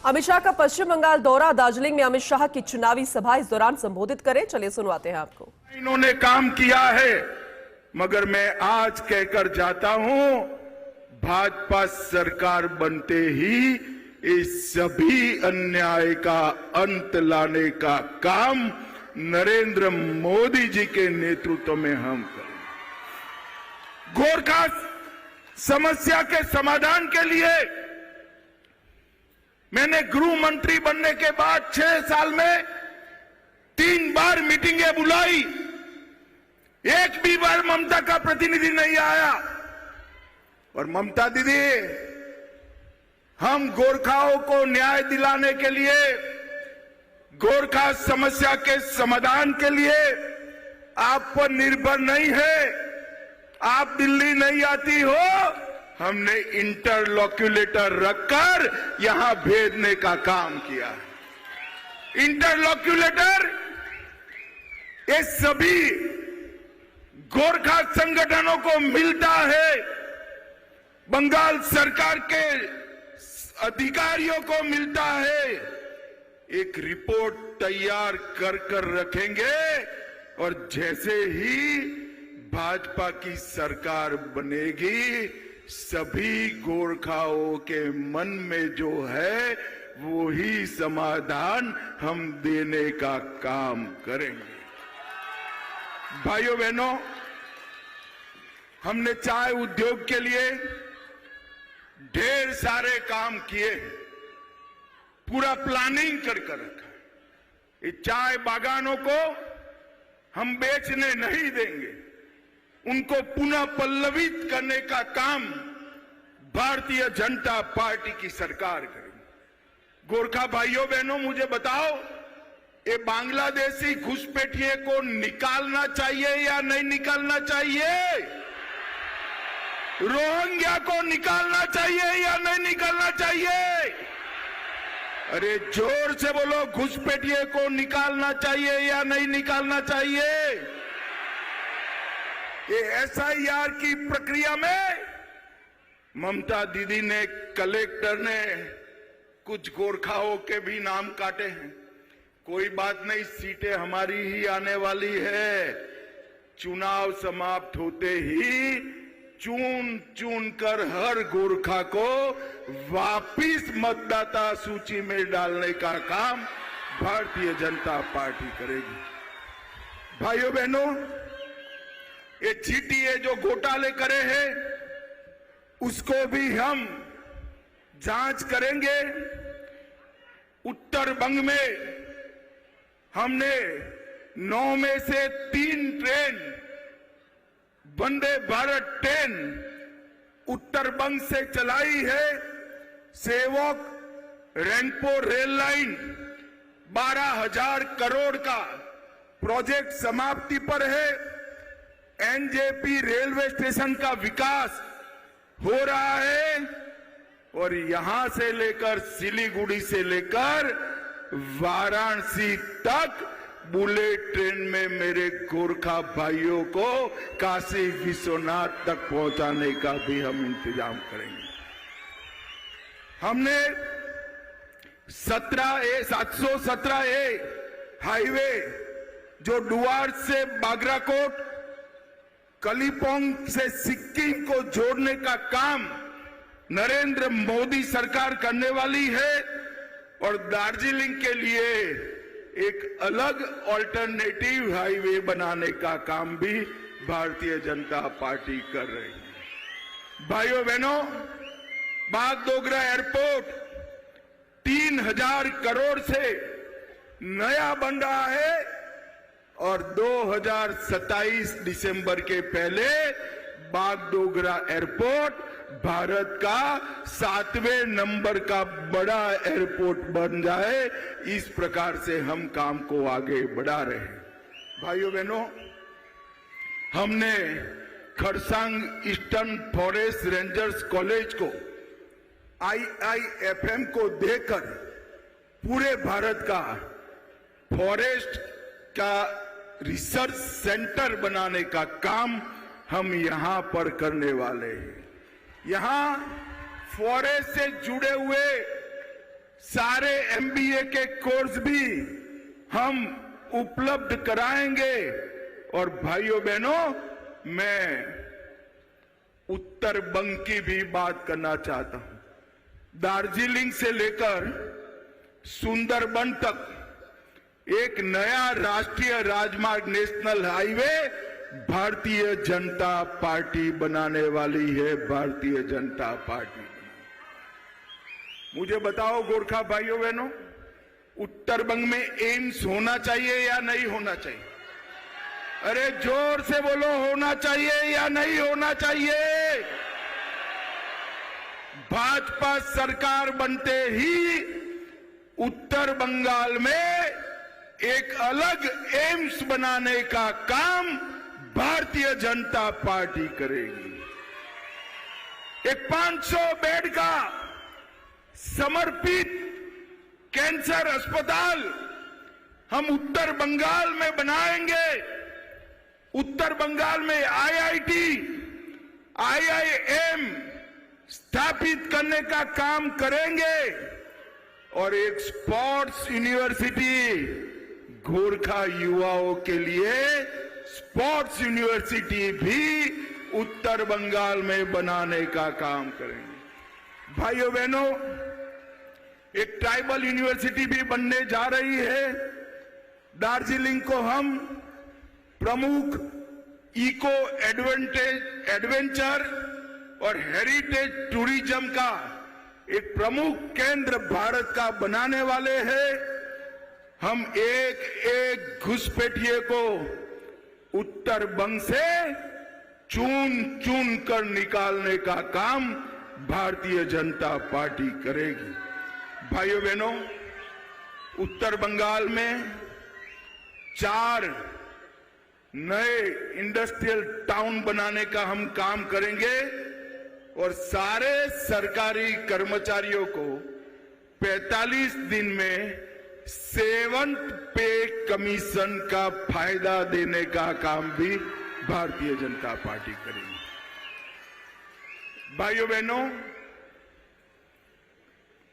अमित शाह का पश्चिम बंगाल दौरा, दार्जिलिंग में अमित शाह की चुनावी सभा इस दौरान संबोधित करे। चलिए सुनवाते हैं आपको। इन्होंने काम किया है, मगर मैं आज कहकर जाता हूं, भाजपा सरकार बनते ही इस सभी अन्याय का अंत लाने का काम नरेंद्र मोदी जी के नेतृत्व में हम करेंगे। गोरखा समस्या के समाधान के लिए मैंने गृह मंत्री बनने के बाद 6 साल में 3 बार मीटिंगें बुलाई, एक भी बार ममता का प्रतिनिधि नहीं आया। और ममता दीदी, हम गोरखाओं को न्याय दिलाने के लिए, गोरखा समस्या के समाधान के लिए आप पर निर्भर नहीं है। आप दिल्ली नहीं आती हो, हमने इंटरलॉक्यूलेटर रखकर यहां भेजने का काम किया। इंटरलॉक्यूलेटर ये सभी गोरखा संगठनों को मिलता है, बंगाल सरकार के अधिकारियों को मिलता है। एक रिपोर्ट तैयार कर रखेंगे और जैसे ही भाजपा की सरकार बनेगी, सभी गोरखाओं के मन में जो है वो ही समाधान हम देने का काम करेंगे। भाइयों बहनों, हमने चाय उद्योग के लिए ढेर सारे काम किए, पूरा प्लानिंग कर रखा। ये चाय बागानों को हम बेचने नहीं देंगे, उनको पुनः पल्लवित करने का काम भारतीय जनता पार्टी की सरकार करेगी। गोरखा भाइयों बहनों, मुझे बताओ, ये बांग्लादेशी घुसपैठिए को निकालना चाहिए या नहीं निकालना चाहिए? रोहिंग्या को निकालना चाहिए या नहीं निकालना चाहिए? अरे जोर से बोलो, घुसपैठिए को निकालना चाहिए या नहीं निकालना चाहिए? ये एसआईआर की प्रक्रिया में ममता दीदी ने, कलेक्टर ने कुछ गोरखाओं के भी नाम काटे हैं। कोई बात नहीं, सीटें हमारी ही आने वाली है। चुनाव समाप्त होते ही चुन चुन कर हर गोरखा को वापिस मतदाता सूची में डालने का काम भारतीय जनता पार्टी करेगी। भाइयों बहनों, ये जीटीए जो घोटाले करे हैं, उसको भी हम जांच करेंगे। उत्तर बंग में हमने 9 में से 3 ट्रेन, वंदे भारत ट्रेन उत्तर बंग से चलाई है। सेवक रैनपो रेल लाइन 12,000 करोड़ का प्रोजेक्ट समाप्ति पर है। एनजेपी रेलवे स्टेशन का विकास हो रहा है और यहां से लेकर सिलीगुड़ी से लेकर वाराणसी तक बुलेट ट्रेन में मेरे गोरखा भाइयों को काशी विश्वनाथ तक पहुंचाने का भी हम इंतजाम करेंगे। हमने 717A हाईवे जो डुआर्स से बागराकोट, कलिपोंग से सिक्किम को जोड़ने का काम नरेंद्र मोदी सरकार करने वाली है और दार्जिलिंग के लिए एक अलग ऑल्टरनेटिव हाईवे बनाने का काम भी भारतीय जनता पार्टी कर रही है। भाइयों बहनों, बागडोगरा एयरपोर्ट 3,000 करोड़ से नया बन रहा है और 2027 दिसंबर के पहले बागडोगरा एयरपोर्ट भारत का 7वें नंबर का बड़ा एयरपोर्ट बन जाए, इस प्रकार से हम काम को आगे बढ़ा रहे हैं। भाइयों बहनों, हमने Kharsang eastern forest rangers college को IIFM को देकर पूरे भारत का फॉरेस्ट का रिसर्च सेंटर बनाने का काम हम यहां पर करने वाले हैं। यहां फॉरेस्ट से जुड़े हुए सारे MBA के कोर्स भी हम उपलब्ध कराएंगे। और भाइयों बहनों, मैं उत्तर बंग की भी बात करना चाहता हूं। दार्जिलिंग से लेकर सुंदरबन तक एक नया राष्ट्रीय राजमार्ग, national highway Bharatiya Janata party बनाने वाली है। भारतीय जनता पार्टी। मुझे बताओ गोरखा भाइयों बहनों, उत्तर बंग में एम्स होना चाहिए या नहीं होना चाहिए? अरे जोर से बोलो, होना चाहिए या नहीं होना चाहिए? भाजपा सरकार बनते ही उत्तर बंगाल में एक अलग एम्स बनाने का काम भारतीय जनता पार्टी करेगी। एक 500 बेड का समर्पित कैंसर अस्पताल हम उत्तर बंगाल में बनाएंगे। उत्तर बंगाल में IIT, IIM स्थापित करने का काम करेंगे। और एक स्पोर्ट्स यूनिवर्सिटी, गोरखा युवाओं के लिए स्पोर्ट्स यूनिवर्सिटी भी उत्तर बंगाल में बनाने का काम करेंगे। भाइयों बहनों, एक ट्राइबल यूनिवर्सिटी भी बनने जा रही है। दार्जिलिंग को हम प्रमुख इको एडवेंचर और हेरिटेज टूरिज्म का एक प्रमुख केंद्र भारत का बनाने वाले हैं। हम एक एक घुसपैठिए को उत्तर बंग से चुन चुन कर निकालने का काम भारतीय जनता पार्टी करेगी। भाइयों बहनों, उत्तर बंगाल में 4 नए इंडस्ट्रियल टाउन बनाने का हम काम करेंगे और सारे सरकारी कर्मचारियों को 45 दिन में 7th पे कमीशन का फायदा देने का काम भी भारतीय जनता पार्टी करेगी। भाइयों बहनों,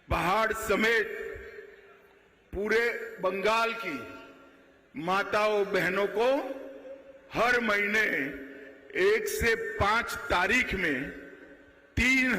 पहाड़ समेत पूरे बंगाल की माताओं बहनों को हर महीने 1 से 5 तारीख में 3